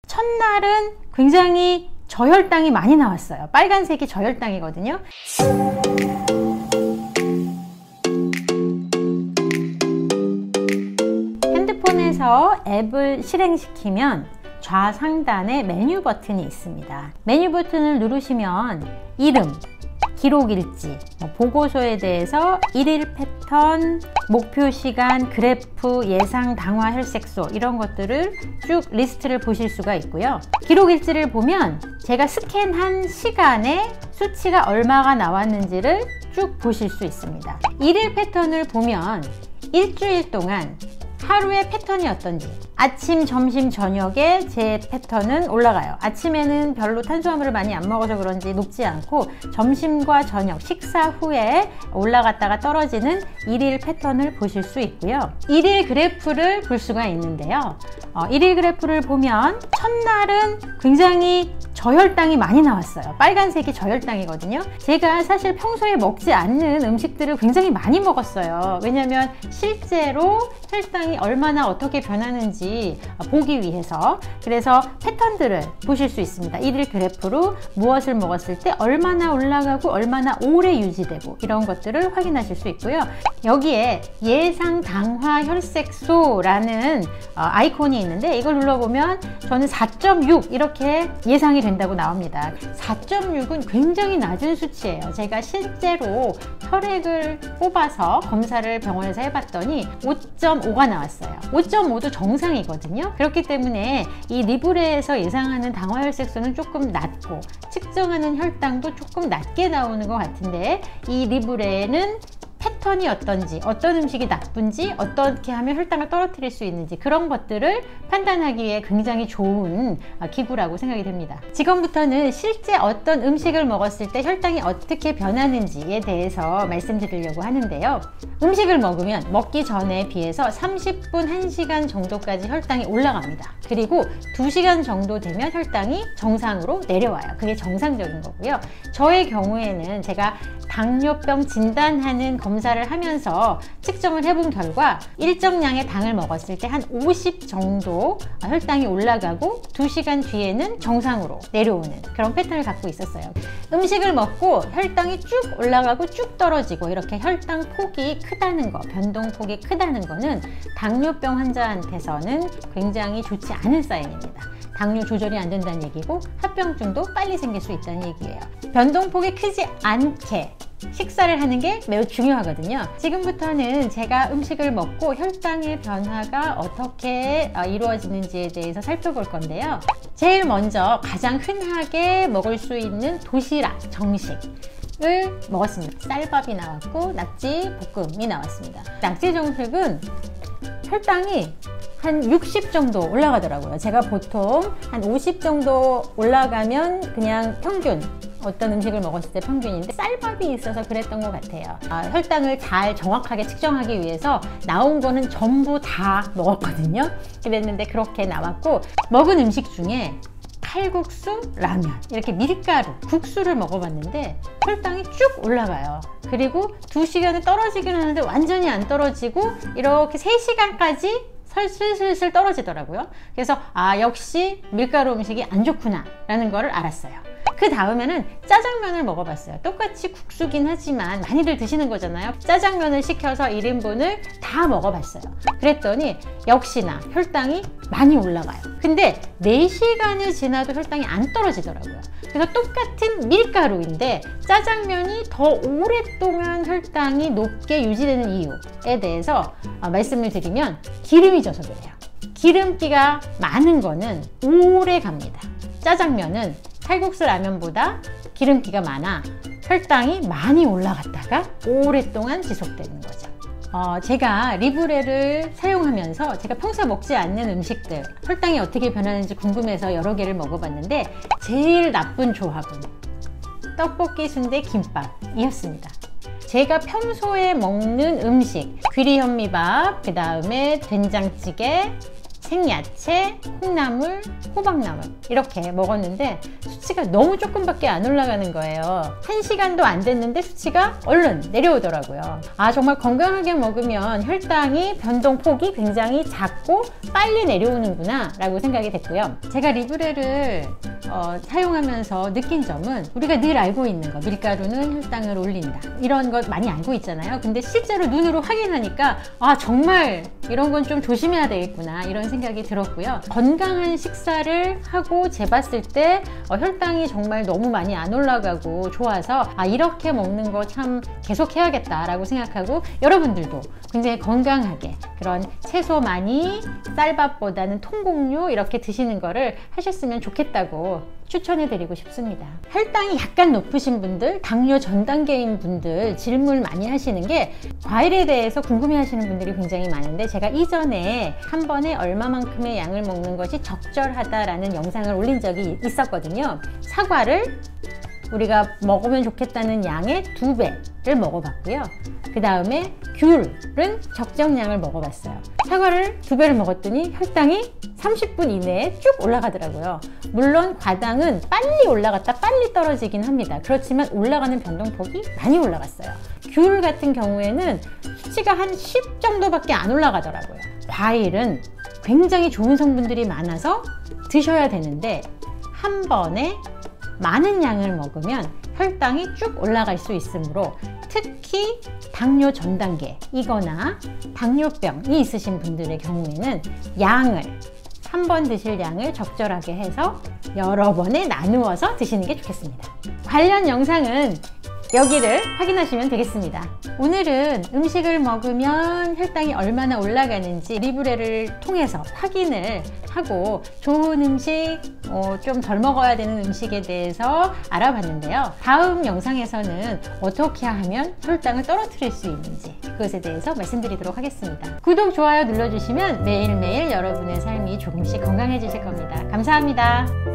첫날은 굉장히 저혈당이 많이 나왔어요. 빨간색이 저혈당이거든요. 핸드폰에서 앱을 실행시키면 좌상단에 메뉴 버튼이 있습니다. 메뉴 버튼을 누르시면 이름, 기록일지, 보고서에 대해서 일일 패턴, 목표 시간, 그래프, 예상 당화 혈색소 이런 것들을 쭉 리스트를 보실 수가 있고요. 기록일지를 보면 제가 스캔한 시간에 수치가 얼마가 나왔는지를 쭉 보실 수 있습니다. 일일 패턴을 보면 일주일 동안 하루의 패턴이 어떤지, 아침, 점심, 저녁에 제 패턴은 올라가요. 아침에는 별로 탄수화물을 많이 안 먹어서 그런지 높지 않고, 점심과 저녁, 식사 후에 올라갔다가 떨어지는 일일 패턴을 보실 수 있고요. 일일 그래프를 볼 수가 있는데요. 일일 그래프를 보면 첫날은 굉장히 저혈당이 많이 나왔어요. 빨간색이 저혈당이거든요. 제가 사실 평소에 먹지 않는 음식들을 굉장히 많이 먹었어요. 왜냐면 실제로 혈당이 얼마나 어떻게 변하는지 보기 위해서. 그래서 패턴들을 보실 수 있습니다. 일일 그래프로 무엇을 먹었을 때 얼마나 올라가고 얼마나 오래 유지되고 이런 것들을 확인하실 수 있고요. 여기에 예상 당화 혈색소라는 아이콘이 있는데, 이걸 눌러보면 저는 4.6 이렇게 예상이 된다고 나옵니다. 4.6은 굉장히 낮은 수치예요. 제가 실제로 혈액을 뽑아서 검사를 병원에서 해봤더니 5.5가 나왔어요. 5.5도 정상이거든요. 그렇기 때문에 이 리브레에서 예상하는 당화 혈색소는 조금 낮고 측정하는 혈당도 조금 낮게 나오는 것 같은데, 이 리브레는 패턴이 어떤지, 어떤 음식이 나쁜지, 어떻게 하면 혈당을 떨어뜨릴 수 있는지 그런 것들을 판단하기에 굉장히 좋은 기구라고 생각이 됩니다. 지금부터는 실제 어떤 음식을 먹었을 때 혈당이 어떻게 변하는지에 대해서 말씀드리려고 하는데요. 음식을 먹으면 먹기 전에 비해서 30분, 1시간 정도까지 혈당이 올라갑니다. 그리고 2시간 정도 되면 혈당이 정상으로 내려와요. 그게 정상적인 거고요. 저의 경우에는 제가 당뇨병 진단하는 검사를 하면서 측정을 해본 결과 일정량의 당을 먹었을 때 한 50 정도 혈당이 올라가고 2시간 뒤에는 정상으로 내려오는 그런 패턴을 갖고 있었어요. 음식을 먹고 혈당이 쭉 올라가고 쭉 떨어지고 이렇게 혈당 폭이 크다는 거, 변동폭이 크다는 거는 당뇨병 환자한테서는 굉장히 좋지 않은 사인입니다. 당뇨 조절이 안 된다는 얘기고 합병증도 빨리 생길 수 있다는 얘기예요. 변동폭이 크지 않게 식사를 하는 게 매우 중요하거든요. 지금부터는 제가 음식을 먹고 혈당의 변화가 어떻게 이루어지는지에 대해서 살펴볼 건데요. 제일 먼저 가장 흔하게 먹을 수 있는 도시락 정식을 먹었습니다. 쌀밥이 나왔고 낙지 볶음이 나왔습니다. 낙지 정식은 혈당이 한 60 정도 올라가더라고요. 제가 보통 한 50 정도 올라가면 그냥 평균, 어떤 음식을 먹었을 때 평균인데 쌀밥이 있어서 그랬던 것 같아요. 혈당을 잘 정확하게 측정하기 위해서 나온 거는 전부 다 먹었거든요. 그랬는데 그렇게 나왔고, 먹은 음식 중에 칼국수, 라면, 이렇게 밀가루, 국수를 먹어봤는데 혈당이 쭉 올라가요. 그리고 2시간은 떨어지긴 하는데 완전히 안 떨어지고 이렇게 3시간까지 슬슬 떨어지더라고요. 그래서 역시 밀가루 음식이 안 좋구나 라는 거를 알았어요. 그 다음에는 짜장면을 먹어봤어요. 똑같이 국수긴 하지만 많이들 드시는 거잖아요. 짜장면을 시켜서 1인분을 다 먹어봤어요. 그랬더니 역시나 혈당이 많이 올라가요. 근데 4시간이 지나도 혈당이 안 떨어지더라고요. 그래서 똑같은 밀가루인데 짜장면이 더 오랫동안 혈당이 높게 유지되는 이유에 대해서 말씀을 드리면 기름이 져서 그래요. 기름기가 많은 거는 오래 갑니다. 짜장면은 칼국수 라면보다 기름기가 많아 혈당이 많이 올라갔다가 오랫동안 지속되는 거죠. 제가 리브레를 사용하면서 제가 평소에 먹지 않는 음식들, 혈당이 어떻게 변하는지 궁금해서 여러 개를 먹어봤는데 제일 나쁜 조합은 떡볶이, 순대, 김밥이었습니다. 제가 평소에 먹는 음식, 귀리 현미밥, 그 다음에 된장찌개, 생야채, 콩나물, 호박나물 이렇게 먹었는데 수치가 너무 조금밖에 안 올라가는 거예요. 1시간도 안 됐는데 수치가 얼른 내려오더라고요. 아, 정말 건강하게 먹으면 혈당이 변동폭이 굉장히 작고 빨리 내려오는구나 라고 생각이 됐고요. 제가 리브레를 사용하면서 느낀 점은 우리가 늘 알고 있는 거, 밀가루는 혈당을 올린다, 이런 것 많이 알고 있잖아요. 근데 실제로 눈으로 확인하니까 아, 정말 이런 건 좀 조심해야 되겠구나 이런 생각이 들었고요. 건강한 식사를 하고 재봤을 때 혈당이 정말 너무 많이 안 올라가고 좋아서 아, 이렇게 먹는 거 참 계속 해야겠다 라고 생각하고, 여러분들도 굉장히 건강하게 그런 채소 많이, 쌀밥보다는 통곡류 이렇게 드시는 거를 하셨으면 좋겠다고 추천해 드리고 싶습니다. 혈당이 약간 높으신 분들, 당뇨 전 단계인 분들 질문 많이 하시는 게, 과일에 대해서 궁금해 하시는 분들이 굉장히 많은데, 제가 이전에 한 번에 얼마만큼의 양을 먹는 것이 적절하다라는 영상을 올린 적이 있었거든요. 사과를 우리가 먹으면 좋겠다는 양의 2배를 먹어봤고요. 그 다음에 귤은 적정량을 먹어봤어요. 사과를 2배를 먹었더니 혈당이 30분 이내에 쭉 올라가더라고요. 물론 과당은 빨리 올라갔다 빨리 떨어지긴 합니다. 그렇지만 올라가는 변동폭이 많이 올라갔어요. 귤 같은 경우에는 수치가 한 10 정도밖에 안 올라가더라고요. 과일은 굉장히 좋은 성분들이 많아서 드셔야 되는데, 한 번에 많은 양을 먹으면 혈당이 쭉 올라갈 수 있으므로, 특히 당뇨 전 단계이거나 당뇨병이 있으신 분들의 경우에는 양을, 한 번 드실 양을 적절하게 해서 여러 번에 나누어서 드시는 게 좋겠습니다. 관련 영상은 여기를 확인하시면 되겠습니다. 오늘은 음식을 먹으면 혈당이 얼마나 올라가는지 리브레를 통해서 확인을 하고, 좋은 음식, 좀 덜 먹어야 되는 음식에 대해서 알아봤는데요. 다음 영상에서는 어떻게 하면 혈당을 떨어뜨릴 수 있는지 그것에 대해서 말씀드리도록 하겠습니다. 구독, 좋아요 눌러주시면 매일매일 여러분의 삶이 조금씩 건강해지실 겁니다. 감사합니다.